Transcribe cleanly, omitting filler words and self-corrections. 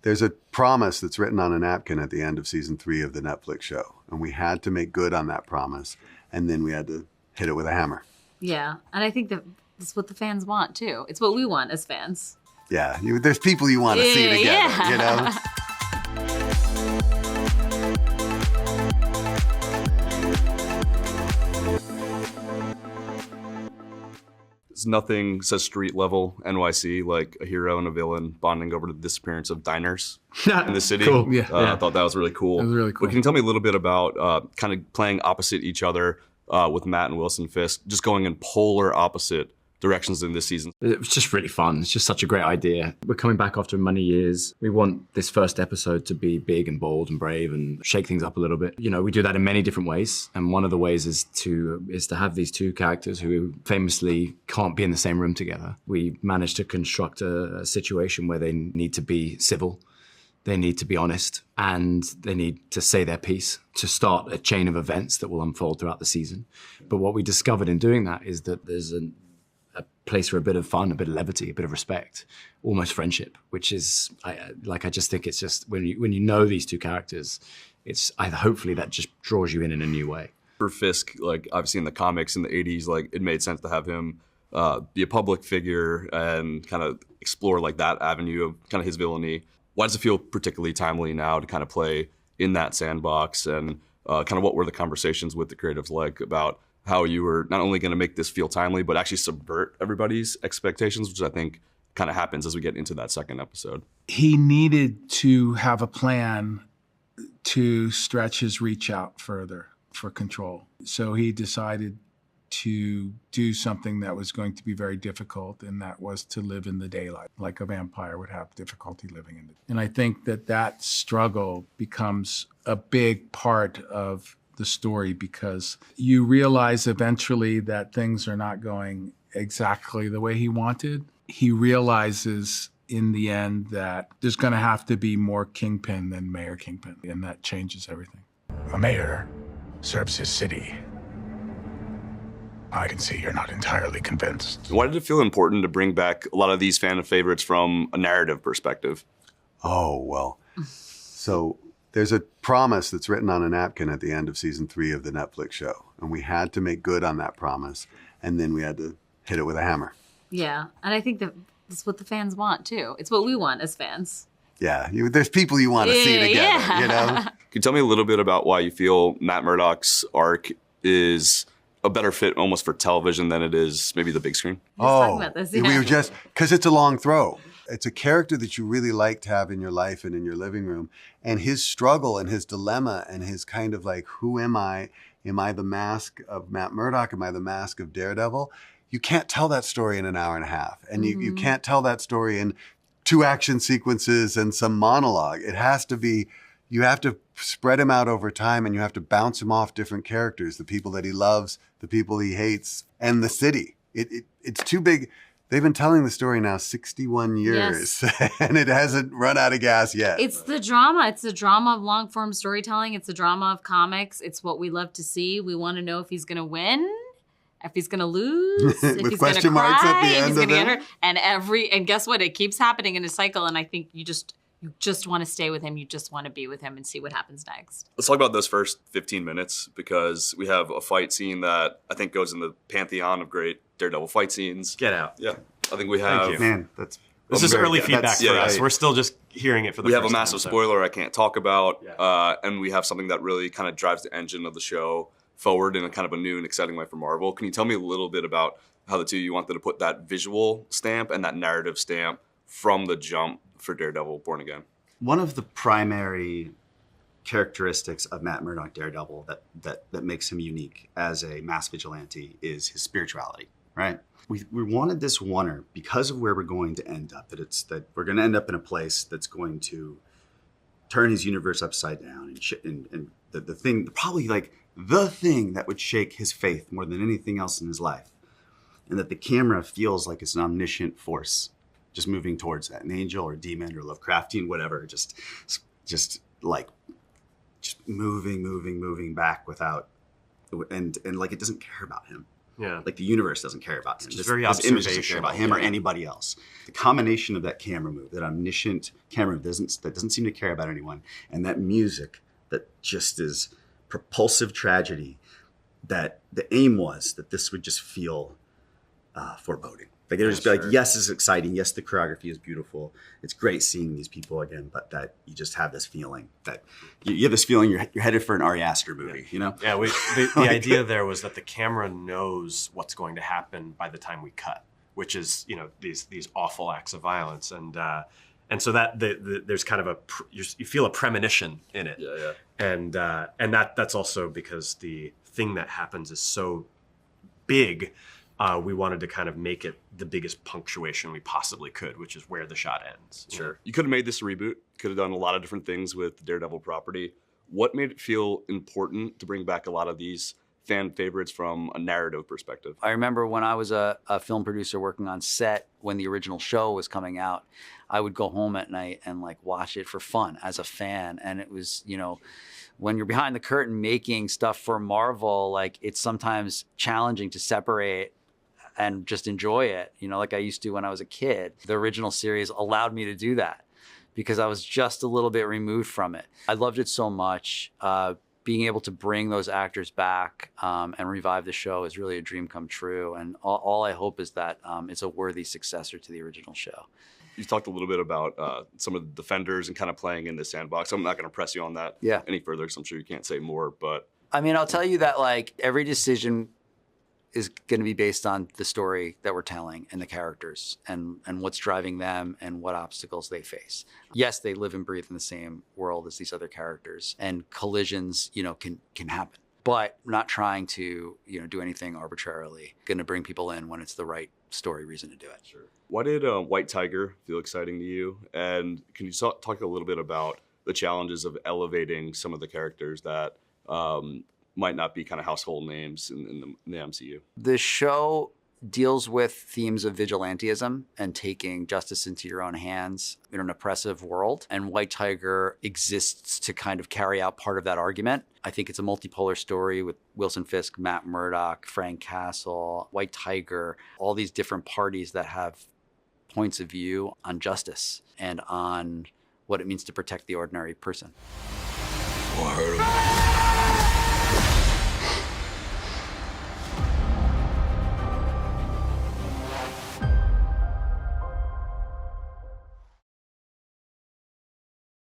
There's a promise that's written on a napkin at the end of season 3 of the Netflix show. And we had to make good on that promise. And then we had to hit it with a hammer. Yeah. And I think that's what the fans want, too. It's what we want as fans. Yeah. There's people you want to see together, you know? Nothing says street level NYC like a hero and a villain bonding over the disappearance of diners in the city. Cool. Yeah. I thought that was really cool. It was really cool. But can you tell me a little bit about kind of playing opposite each other with Matt and Wilson Fisk, just going in polar opposite directions in this season? It was just really fun. It's just such a great idea. We're coming back after many years. We want this first episode to be big and bold and brave and shake things up a little bit. You know, we do that in many different ways. And one of the ways is to have these two characters who famously can't be in the same room together. We managed to construct a situation where they need to be civil. They need to be honest, and they need to say their piece to start a chain of events that will unfold throughout the season. But what we discovered in doing that is that there's a place for a bit of fun, a bit of levity, a bit of respect, almost friendship, which is, I just think it's just, when you know these two characters, hopefully that just draws you in a new way. For Fisk, like obviously in the comics in the 80s, like it made sense to have him be a public figure and kind of explore like that avenue of kind of his villainy. Why does it feel particularly timely now to kind of play in that sandbox, and kind of what were the conversations with the creatives like about how you were not only going to make this feel timely, but actually subvert everybody's expectations, which I think kind of happens as we get into that second episode. He needed to have a plan to stretch his reach out further for control. So he decided to do something that was going to be very difficult, and that was to live in the daylight, like a vampire would have difficulty living in it. And I think that struggle becomes a big part of the story, because you realize eventually that things are not going exactly the way he wanted. He realizes in the end that there's going to have to be more Kingpin than Mayor Kingpin, and that changes everything. A mayor serves his city. I can see you're not entirely convinced. Why did it feel important to bring back a lot of these fan favorites from a narrative perspective? Oh, well, so there's a promise that's written on a napkin at the end of season 3 of the Netflix show. And we had to make good on that promise. And then we had to hit it with a hammer. Yeah. And I think that's what the fans want, too. It's what we want as fans. Yeah. There's people you want to see together, you know? Can you tell me a little bit about why you feel Matt Murdock's arc is a better fit almost for television than it is maybe the big screen? Talking about this, we were just, because it's a long throw. It's a character that you really like to have in your life and in your living room. And his struggle and his dilemma and his kind of like, who am I? Am I the mask of Matt Murdock? Am I the mask of Daredevil? You can't tell that story in an hour and a half. And you can't tell that story in 2 action sequences and some monologue. It has to be, you have to spread him out over time, and you have to bounce him off different characters, the people that he loves, the people he hates, and the city. It's too big. They've been telling the story now 61 years, yes. And it hasn't run out of gas yet. It's the drama. It's the drama of long-form storytelling. It's the drama of comics. It's what we love to see. We want to know if he's going to win, if he's going to lose, if he's going to cry, if he's going to get hurt. And guess what? It keeps happening in a cycle, and I think you just want to stay with him. You just want to be with him and see what happens next. Let's talk about those first 15 minutes, because we have a fight scene that I think goes in the pantheon of great Daredevil fight scenes. Get out. Yeah. I think we have... Thank you. Man, this is early feedback for us. We're still just hearing it for the first time. We have a massive spoiler I can't talk about, Yeah. And we have something that really kind of drives the engine of the show forward in a kind of a new and exciting way for Marvel. Can you tell me a little bit about how the two of you wanted to put that visual stamp and that narrative stamp from the jump for Daredevil Born Again? One of the primary characteristics of Matt Murdock Daredevil that makes him unique as a mass vigilante is his spirituality, right? We wanted this oneer because of where we're going to end up, that we're going to end up in a place that's going to turn his universe upside down, and the thing, probably like the thing that would shake his faith more than anything else in his life, and that the camera feels like it's an omniscient force just moving towards that, an angel or demon or Lovecraftian, whatever, just moving back without, and like it doesn't care about him. Yeah. Like the universe doesn't care about him. Just very this image doesn't care observational. about him or anybody else. The combination of that camera move, that omniscient camera move that doesn't seem to care about anyone, and that music that just is propulsive tragedy, that the aim was that this would just feel foreboding. Like it would just be like, yes, it's exciting. Yes, the choreography is beautiful. It's great seeing these people again, but that you just have this feeling that you have this feeling you're headed for an Ari Aster movie, you know? Yeah, the idea there was that the camera knows what's going to happen by the time we cut, which is, you know, these awful acts of violence. And so that there's kind of you feel a premonition in it. Yeah. And that's also because the thing that happens is so big. We wanted to kind of make it the biggest punctuation we possibly could, which is where the shot ends. Sure. You could have made this a reboot. Could have done a lot of different things with the Daredevil property. What made it feel important to bring back a lot of these fan favorites from a narrative perspective? I remember when I was a film producer working on set when the original show was coming out, I would go home at night and like watch it for fun as a fan. And it was, you know, when you're behind the curtain making stuff for Marvel, like it's sometimes challenging to separate and just enjoy it, you know, like I used to when I was a kid. The original series allowed me to do that because I was just a little bit removed from it. I loved it so much. Being able to bring those actors back and revive the show is really a dream come true. And all I hope is that it's a worthy successor to the original show. You talked a little bit about some of the defenders and kind of playing in the sandbox. I'm not going to press you on that any further because I'm sure you can't say more. But I mean, I'll tell you that like every decision is going to be based on the story that we're telling and the characters and what's driving them and what obstacles they face. Yes, they live and breathe in the same world as these other characters, and collisions, you know, can happen. But we're not trying to, you know, do anything arbitrarily. Going to bring people in when it's the right story reason to do it. Sure. Why did White Tiger feel exciting to you? And can you talk a little bit about the challenges of elevating some of the characters that might not be kind of household names in the MCU? The show deals with themes of vigilantism and taking justice into your own hands in an oppressive world. And White Tiger exists to kind of carry out part of that argument. I think it's a multipolar story with Wilson Fisk, Matt Murdock, Frank Castle, White Tiger, all these different parties that have points of view on justice and on what it means to protect the ordinary person. I heard of